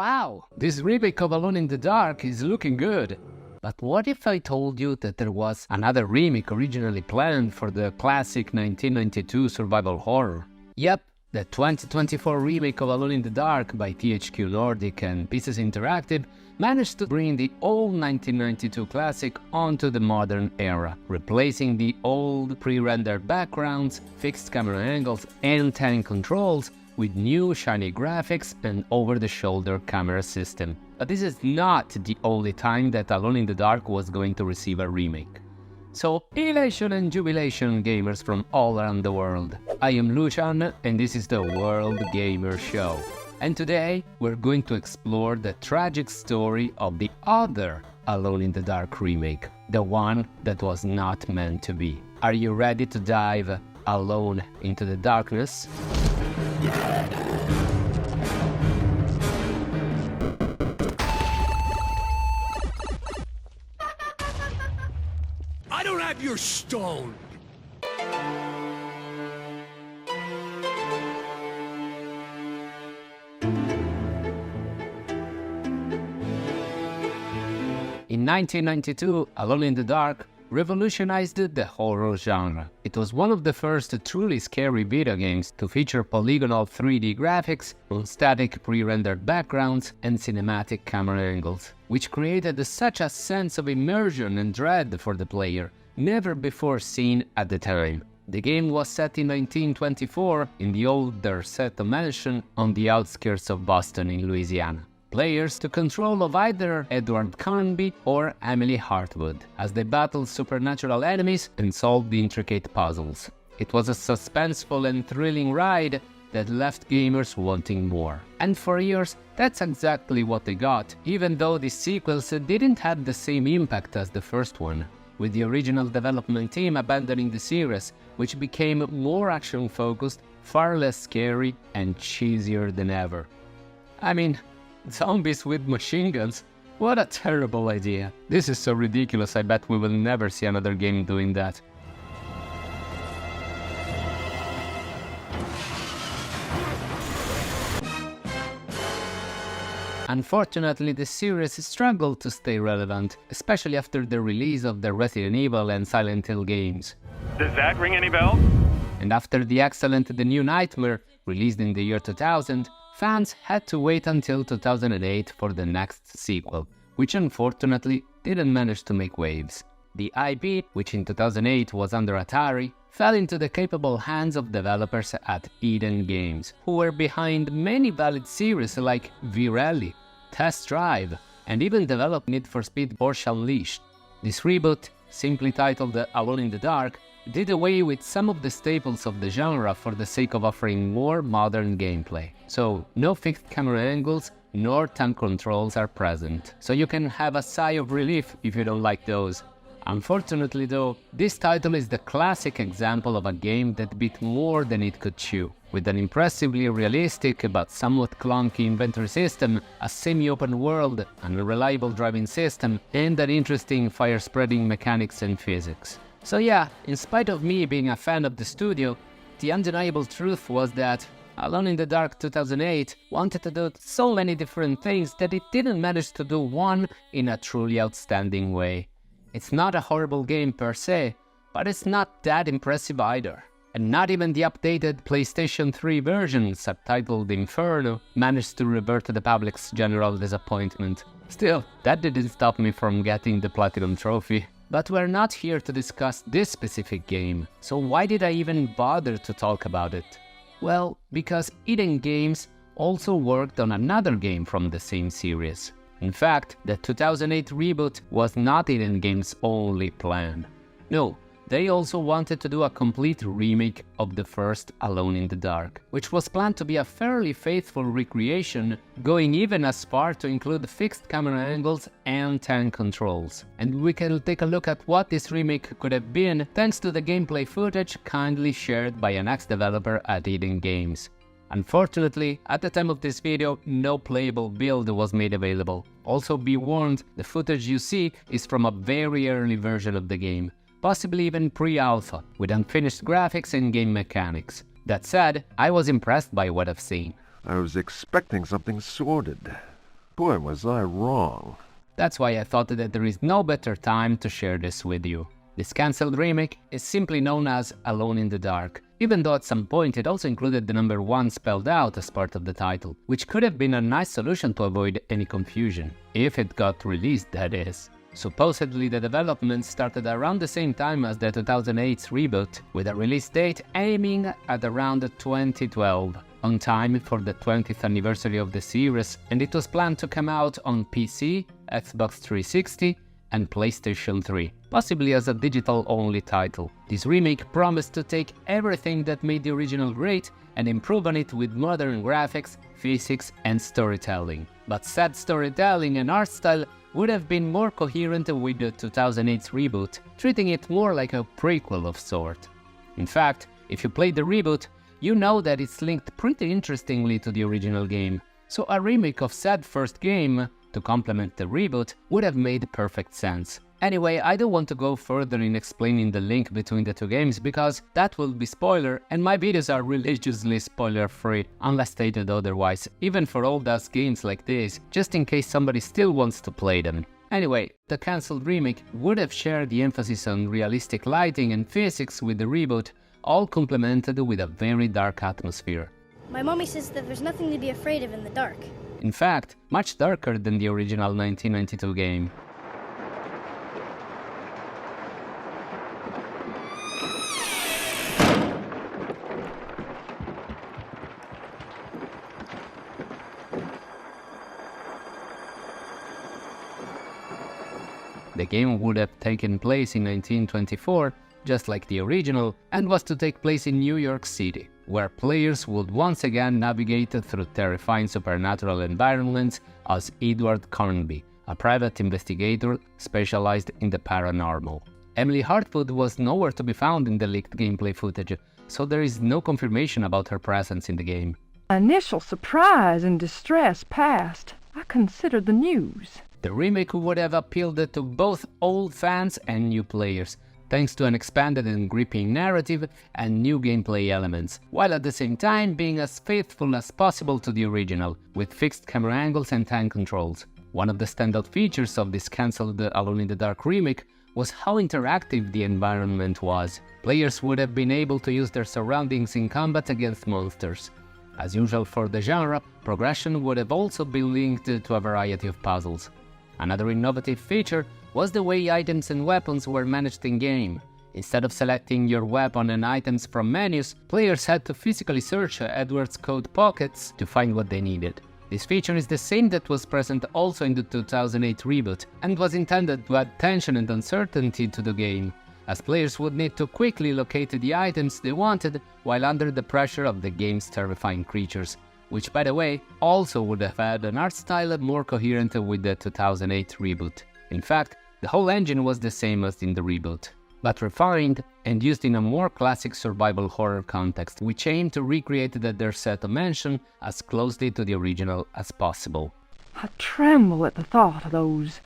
Wow, this remake of Alone in the Dark is looking good. But what if I told you that there was another remake originally planned for the classic 1992 survival horror? Yep, the 2024 remake of Alone in the Dark by THQ Nordic and Pieces Interactive managed to bring the old 1992 classic onto the modern era, replacing the old pre-rendered backgrounds, fixed camera angles and tank controls with new shiny graphics and over-the-shoulder camera system. But this is not the only time that Alone in the Dark was going to receive a remake. So, elation and jubilation, gamers from all around the world. I am Lucian and this is the World Gamer Show. And today we're going to explore the tragic story of the other Alone in the Dark remake, the one that was not meant to be. Are you ready to dive alone into the darkness? I don't have your stone! In 1992, Alone in the Dark revolutionized the horror genre. It was one of the first truly scary video games to feature polygonal 3D graphics on static pre-rendered backgrounds and cinematic camera angles, which created such a sense of immersion and dread for the player, never before seen at the time. The game was set in 1924 in the old Dorsetto mansion on the outskirts of Boston in Louisiana. Players took control of either Edward Carnby or Emily Hartwood as they battled supernatural enemies and solved the intricate puzzles. It was a suspenseful and thrilling ride that left gamers wanting more. And for years, that's exactly what they got, even though the sequels didn't have the same impact as the first one, with the original development team abandoning the series, which became more action-focused, far less scary, and cheesier than ever. I mean, zombies with machine guns? What a terrible idea. This is so ridiculous, I bet we will never see another game doing that. Unfortunately, the series struggled to stay relevant, especially after the release of the Resident Evil and Silent Hill games. Does that ring any bells? And after the excellent The New Nightmare, released in the year 2000, fans had to wait until 2008 for the next sequel, which unfortunately didn't manage to make waves. The IP, which in 2008 was under Atari, fell into the capable hands of developers at Eden Games, who were behind many valid series like Virelli, Test Drive, and even developed Need for Speed Porsche Unleashed. This reboot, simply titled Alone in the Dark, did away with some of the staples of the genre for the sake of offering more modern gameplay. So, no fixed camera angles nor tank controls are present, so you can have a sigh of relief if you don't like those. Unfortunately though, this title is the classic example of a game that bit more than it could chew, with an impressively realistic but somewhat clunky inventory system, a semi-open world, an unreliable driving system, and an interesting fire-spreading mechanics and physics. So yeah, in spite of me being a fan of the studio, the undeniable truth was that Alone in the Dark 2008 wanted to do so many different things that it didn't manage to do one in a truly outstanding way. It's not a horrible game per se, but it's not that impressive either. And not even the updated PlayStation 3 version, subtitled Inferno, managed to revert to the public's general disappointment. Still, that didn't stop me from getting the Platinum Trophy. But we're not here to discuss this specific game, so why did I even bother to talk about it? Well, because Eden Games also worked on another game from the same series. In fact, the 2008 reboot was not Eden Games' only plan. No, they also wanted to do a complete remake of the first Alone in the Dark, which was planned to be a fairly faithful recreation, going even as far to include fixed camera angles and tank controls. And we can take a look at what this remake could have been thanks to the gameplay footage kindly shared by an ex-developer at Eden Games. Unfortunately, at the time of this video, no playable build was made available. Also be warned, the footage you see is from a very early version of the game, possibly even pre-alpha, with unfinished graphics and game mechanics. That said, I was impressed by what I've seen. I was expecting something sordid. Boy, was I wrong. That's why I thought that there is no better time to share this with you. This cancelled remake is simply known as Alone in the Dark, even though at some point it also included the number 1 spelled out as part of the title, which could have been a nice solution to avoid any confusion, if it got released, that is. Supposedly the development started around the same time as the 2008's reboot, with a release date aiming at around 2012, on time for the 20th anniversary of the series, and it was planned to come out on PC, Xbox 360 and PlayStation 3, possibly as a digital-only title. This remake promised to take everything that made the original great and improve on it with modern graphics, physics and storytelling. But said storytelling and art style would have been more coherent with the 2008's reboot, treating it more like a prequel of sort. In fact, if you played the reboot, you know that it's linked pretty interestingly to the original game, so a remake of said first game to complement the reboot would have made perfect sense. Anyway, I don't want to go further in explaining the link between the two games because that will be spoiler, and my videos are religiously spoiler free unless stated otherwise, even for old-ass games like this, just in case somebody still wants to play them. Anyway, the cancelled remake would have shared the emphasis on realistic lighting and physics with the reboot, all complemented with a very dark atmosphere. My mommy says that there's nothing to be afraid of in the dark. In fact, much darker than the original 1992 game. The game would have taken place in 1924, just like the original, and was to take place in New York City, where players would once again navigate through terrifying supernatural environments as Edward Cornby, a private investigator specialized in the paranormal. Emily Hartwood was nowhere to be found in the leaked gameplay footage, so there is no confirmation about her presence in the game. Initial surprise and distress past, I considered the news. The remake would have appealed to both old fans and new players, thanks to an expanded and gripping narrative and new gameplay elements, while at the same time being as faithful as possible to the original, with fixed camera angles and time controls. One of the standout features of this cancelled Alone in the Dark remake was how interactive the environment was. Players would have been able to use their surroundings in combat against monsters. As usual for the genre, progression would have also been linked to a variety of puzzles. Another innovative feature was the way items and weapons were managed in-game. Instead of selecting your weapon and items from menus, players had to physically search Edward's coat pockets to find what they needed. This feature is the same that was present also in the 2008 reboot, and was intended to add tension and uncertainty to the game, as players would need to quickly locate the items they wanted while under the pressure of the game's terrifying creatures, which, by the way, also would have had an art style more coherent with the 2008 reboot. In fact, the whole engine was the same as in the reboot, but refined and used in a more classic survival horror context, which aimed to recreate the Derceto mansion as closely to the original as possible. I tremble at the thought of those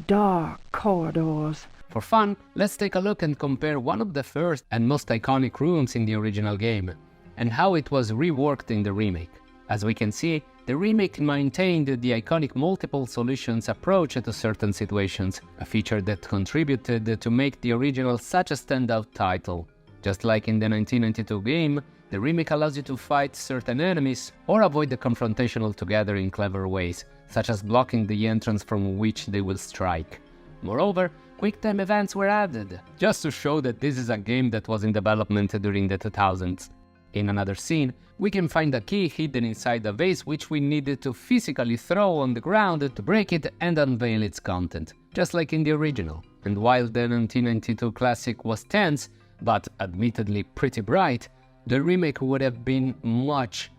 dark corridors. For fun, let's take a look and compare one of the first and most iconic rooms in the original game, and how it was reworked in the remake. As we can see, the remake maintained the iconic multiple solutions approach to certain situations, a feature that contributed to make the original such a standout title. Just like in the 1992 game, the remake allows you to fight certain enemies or avoid the confrontation altogether in clever ways, such as blocking the entrance from which they will strike. Moreover, quick-time events were added, just to show that this is a game that was in development during the 2000s. In another scene, we can find a key hidden inside a vase which we needed to physically throw on the ground to break it and unveil its content, just like in the original. And while the 1992 classic was tense, but admittedly pretty bright, the remake would have been much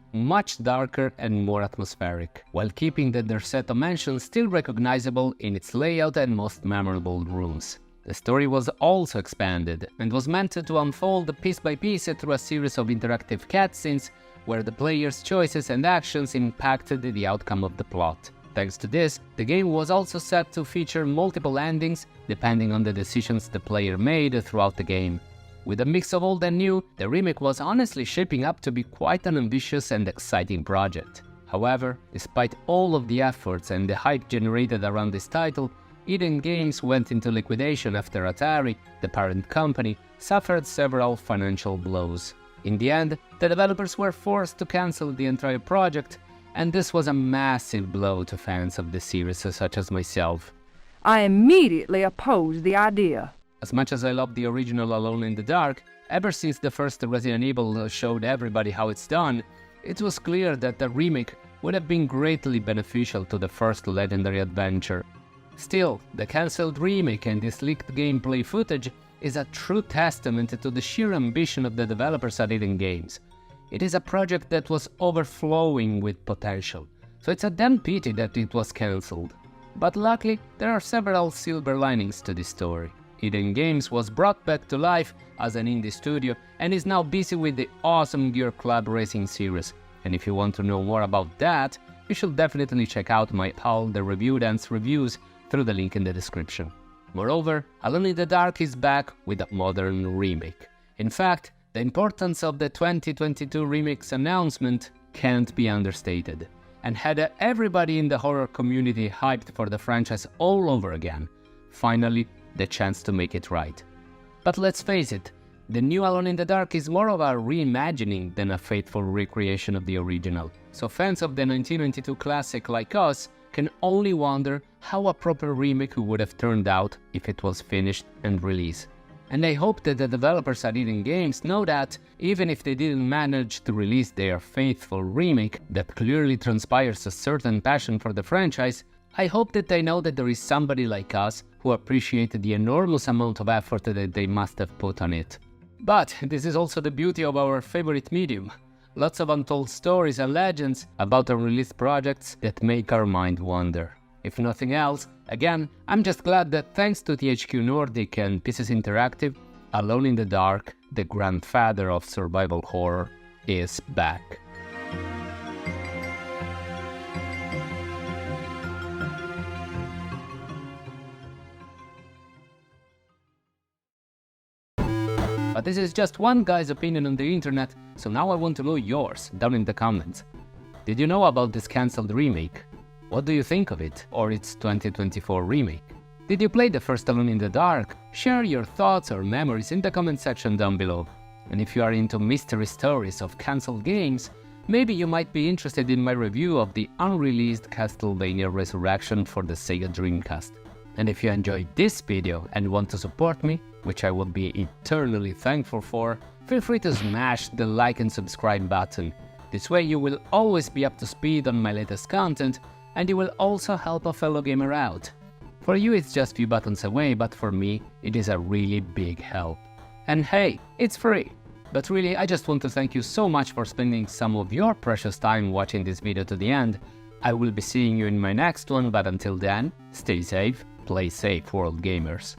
darker and more atmospheric, while keeping the Derceto mansion still recognizable in its layout and most memorable rooms. The story was also expanded, and was meant to unfold piece by piece through a series of interactive cutscenes where the player's choices and actions impacted the outcome of the plot. Thanks to this, the game was also set to feature multiple endings depending on the decisions the player made throughout the game. With a mix of old and new, the remake was honestly shaping up to be quite an ambitious and exciting project. However, despite all of the efforts and the hype generated around this title, Eden Games went into liquidation after Atari, the parent company, suffered several financial blows. In the end, the developers were forced to cancel the entire project, and this was a massive blow to fans of the series such as myself. I immediately opposed the idea. As much as I love the original Alone in the Dark, ever since the first Resident Evil showed everybody how it's done, it was clear that the remake would have been greatly beneficial to the first legendary adventure. Still, the cancelled remake and this leaked gameplay footage is a true testament to the sheer ambition of the developers at Eden Games. It is a project that was overflowing with potential, so it's a damn pity that it was cancelled. But luckily, there are several silver linings to this story. Eden Games was brought back to life as an indie studio and is now busy with the awesome Gear Club Racing series. And if you want to know more about that, you should definitely check out my pal The Review Dance reviews through the link in the description. Moreover, Alone in the Dark is back with a modern remake. In fact, the importance of the 2022 remake's announcement can't be understated, and had everybody in the horror community hyped for the franchise all over again. Finally, the chance to make it right. But let's face it, the new Alone in the Dark is more of a reimagining than a faithful recreation of the original, so fans of the 1992 classic like us can only wonder how a proper remake would have turned out if it was finished and released. And I hope that the developers at Eden Games know that, even if they didn't manage to release their faithful remake that clearly transpires a certain passion for the franchise, I hope that they know that there is somebody like us who appreciated the enormous amount of effort that they must have put on it. But this is also the beauty of our favorite medium. Lots of untold stories and legends about unreleased projects that make our mind wander. If nothing else, again, I'm just glad that thanks to THQ Nordic and Pieces Interactive, Alone in the Dark, the grandfather of survival horror, is back. But this is just one guy's opinion on the internet, so now I want to know yours down in the comments. Did you know about this cancelled remake? What do you think of it, or its 2024 remake? Did you play the first Alone in the Dark? Share your thoughts or memories in the comment section down below. And if you are into mystery stories of cancelled games, maybe you might be interested in my review of the unreleased Castlevania Resurrection for the Sega Dreamcast. And if you enjoyed this video and want to support me, which I will be eternally thankful for, feel free to smash the like and subscribe button. This way you will always be up to speed on my latest content, and you will also help a fellow gamer out. For you it's just a few buttons away, but for me it is a really big help. And hey, it's free! But really, I just want to thank you so much for spending some of your precious time watching this video to the end. I will be seeing you in my next one, but until then, stay safe, play safe, world gamers.